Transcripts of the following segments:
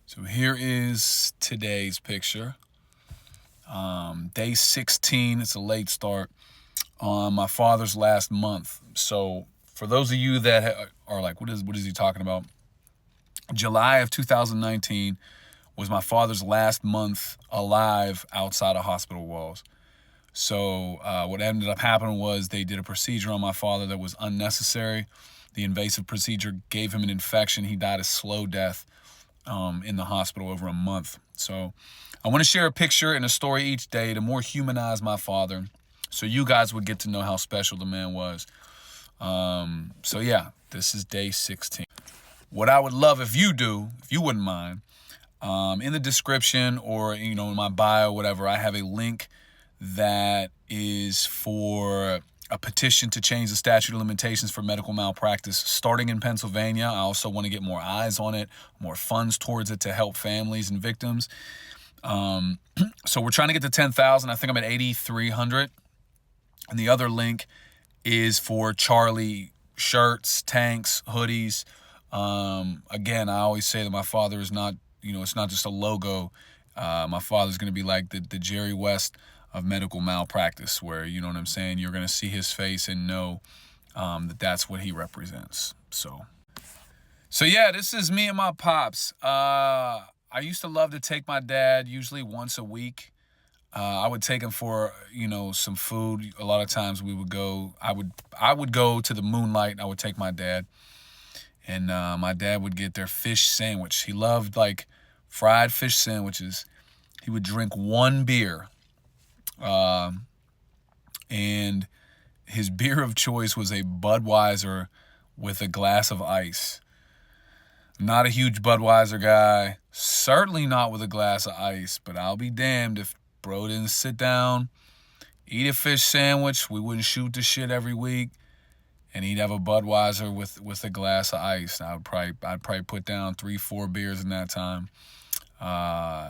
So here is today's picture. Day 16, it's a late start on my father's last month. So for those of you that are like, what is he talking about? July of 2019 was my father's last month alive outside of hospital walls. So what ended up happening was they did a procedure on my father that was unnecessary. The invasive procedure gave him an infection. He died a slow death in the hospital over a month. So I want to share a picture and a story each day to more humanize my father, so you guys would get to know how special the man was. So yeah, this is day 16. What I would love if you wouldn't mind, in the description or in my bio, whatever, I have a link that is for a petition to change the statute of limitations for medical malpractice starting in Pennsylvania. I also want to get more eyes on it, more funds towards it to help families and victims. So we're trying to get to 10,000. I think I'm at 8,300. And the other link is for Charlie shirts, tanks, hoodies. Again, I always say that my father is not, it's not just a logo. My father's going to be like the Jerry West of medical malpractice, where, you know what I'm saying, you're going to see his face and know that that's what he represents. So yeah, this is me and my pops. I used to love to take my dad usually once a week. I would take him for, some food. A lot of times we would go, I would go to the Moonlight. I would take my dad, and my dad would get their fish sandwich. He loved like fried fish sandwiches. He would drink one beer. And his beer of choice was a Budweiser with a glass of ice. Not a huge Budweiser guy, certainly not with a glass of ice, but I'll be damned if bro didn't sit down, eat a fish sandwich. We wouldn't shoot the shit every week, and he'd have a Budweiser with a glass of ice. I'd probably put down 3-4 beers in that time.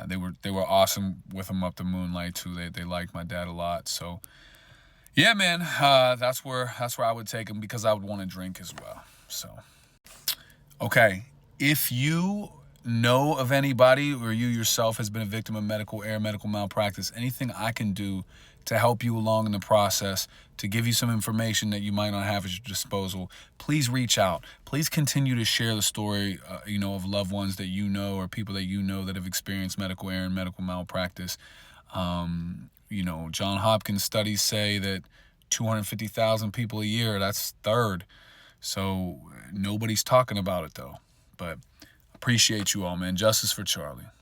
They were awesome with him up the Moonlight too. They liked my dad a lot. So yeah, man, that's where I would take him, because I would want to drink as well. So okay, if you know of anybody, or you yourself has been a victim of medical malpractice, anything I can do to help you along in the process, to give you some information that you might not have at your disposal, please reach out. Please continue to share the story, of loved ones that you know, or people that you know that have experienced medical error and medical malpractice. John Hopkins studies say that 250,000 people a year, that's third. So nobody's talking about it though. But appreciate you all, man. Justice for Charlie.